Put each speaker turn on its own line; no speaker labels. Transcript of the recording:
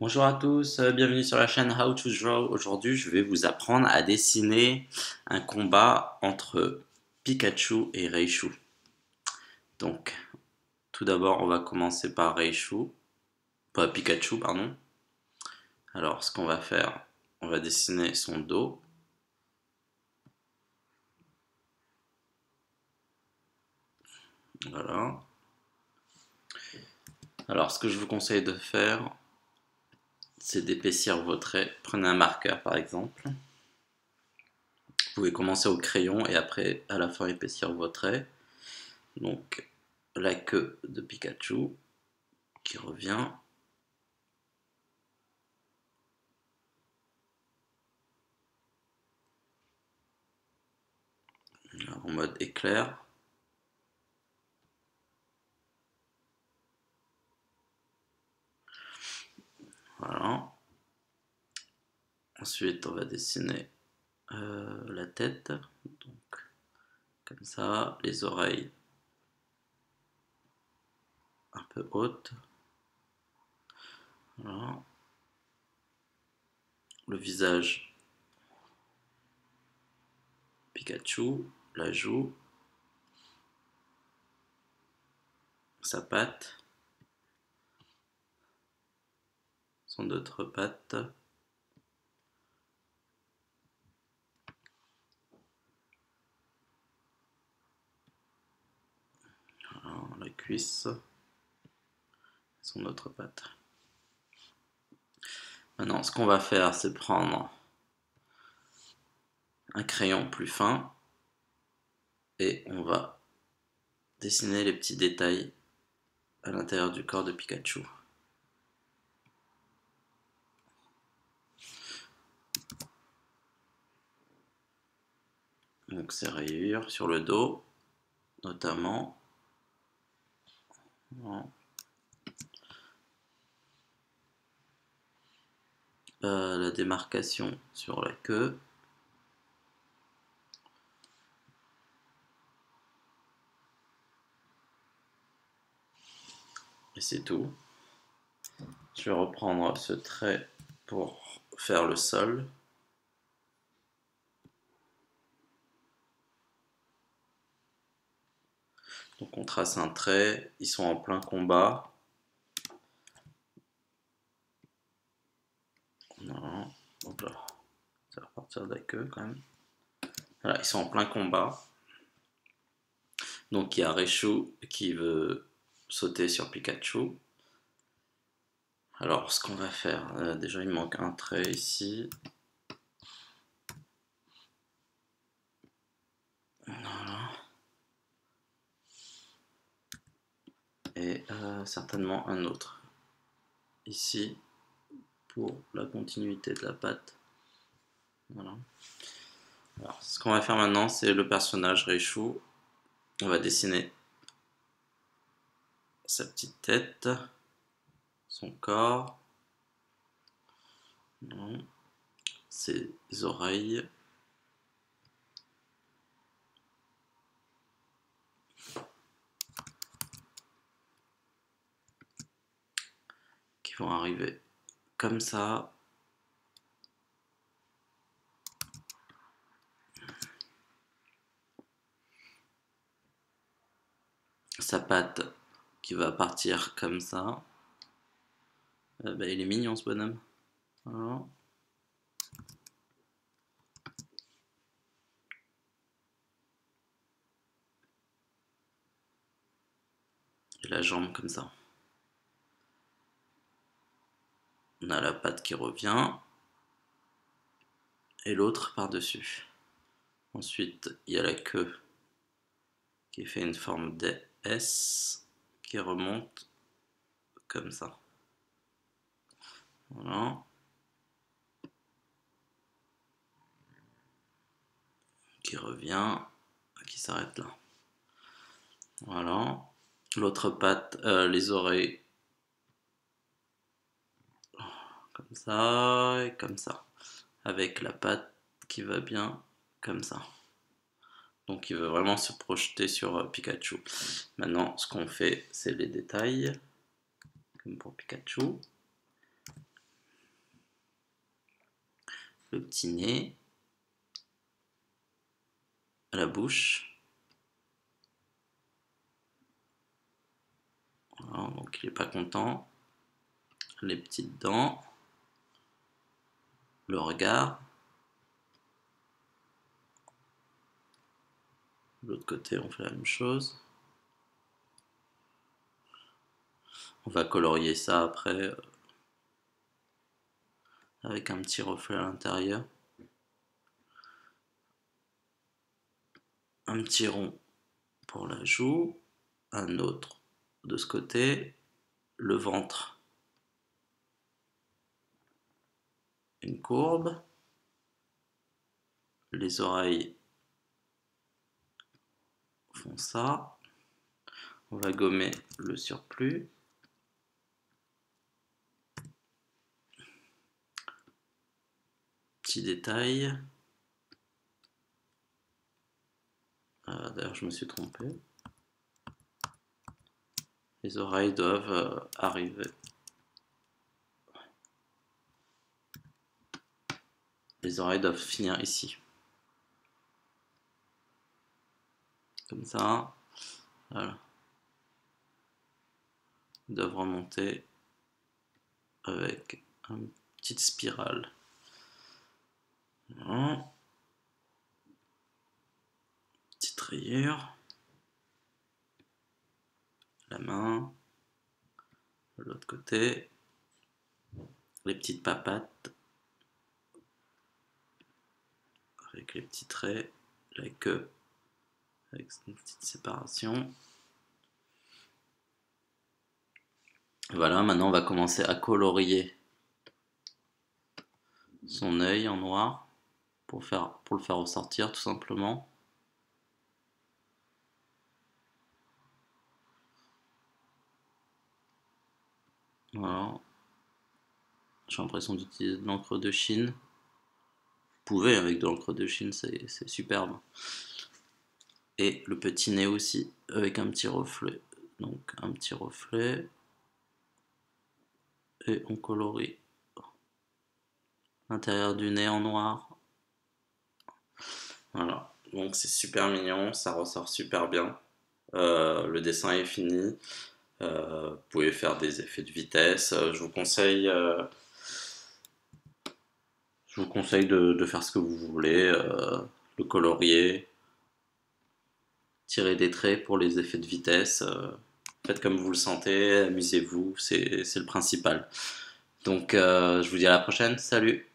Bonjour à tous, bienvenue sur la chaîne How to Draw. Aujourd'hui, je vais vous apprendre à dessiner un combat entre Pikachu et Raichu. Donc, tout d'abord, on va commencer par Pikachu, pardon. Alors, ce qu'on va faire, on va dessiner son dos. Voilà. Alors, ce que je vous conseille de faire, c'est d'épaissir vos traits. Prenez un marqueur, par exemple. Vous pouvez commencer au crayon et après, à la fin, épaissir vos traits. Donc, la queue de Pikachu qui revient. En mode éclair. Voilà. Ensuite, on va dessiner la tête. Donc, comme ça, les oreilles un peu hautes. Voilà. Le visage Pikachu, la joue, sa patte, son autre patte. Voilà, la cuisse, son autre patte. Maintenant, ce qu'on va faire, c'est prendre un crayon plus fin et on va dessiner les petits détails à l'intérieur du corps de Pikachu. Donc ces rayures sur le dos, notamment. Voilà. La démarcation sur la queue. Et c'est tout. Je vais reprendre ce trait pour faire le sol. Donc on trace un trait, ils sont en plein combat. Voilà. Donc là, ça va partir de la queue quand même. Voilà, ils sont en plein combat. Donc il y a Raichu qui veut sauter sur Pikachu. Alors ce qu'on va faire, déjà il manque un trait ici. Voilà. Et certainement un autre ici pour la continuité de la patte. Voilà. Alors, ce qu'on va faire maintenant, c'est le personnage Raichu. On va dessiner sa petite tête, son corps, ses oreilles, qui vont arriver comme ça. Sa patte qui va partir comme ça. Bah, il est mignon ce bonhomme. Voilà. Et la jambe comme ça. On a la patte qui revient. Et l'autre par-dessus. Ensuite, il y a la queue qui fait une forme de S qui remonte comme ça. Voilà. Qui revient, qui s'arrête là. Voilà. L'autre patte, les oreilles comme ça et comme ça. Avec la patte qui va bien comme ça. Donc il veut vraiment se projeter sur Pikachu. Maintenant, ce qu'on fait, c'est les détails, comme pour Pikachu. le petit nez, la bouche. Voilà, donc il n'est pas content. Les petites dents, le regard. De l'autre côté, on fait la même chose. On va colorier ça après avec un petit reflet à l'intérieur. Un petit rond pour la joue, un autre de ce côté, le ventre, une courbe, les oreilles font ça. On va gommer le surplus. Petit détail. D'ailleurs, je me suis trompé. Les oreilles doivent arriver. Les oreilles doivent finir ici. Comme ça. Voilà. Ils doivent remonter avec une petite spirale. Voilà. Petite rayure. La main. De l'autre côté. Les petites papates. Avec les petits traits. La queue. Avec une petite séparation. Voilà, maintenant on va commencer à colorier son œil en noir pour le faire ressortir tout simplement. Voilà. J'ai l'impression d'utiliser de l'encre de Chine. Vous pouvez avec de l'encre de Chine, c'est superbe. Et le petit nez aussi, avec un petit reflet. Donc un petit reflet. Et on colorie l'intérieur du nez en noir. Voilà, donc c'est super mignon, ça ressort super bien. Le dessin est fini. Vous pouvez faire des effets de vitesse. Je vous conseille de faire ce que vous voulez, le colorier, tirer des traits pour les effets de vitesse. Faites comme vous le sentez, amusez-vous, c'est le principal. Donc je vous dis à la prochaine, salut!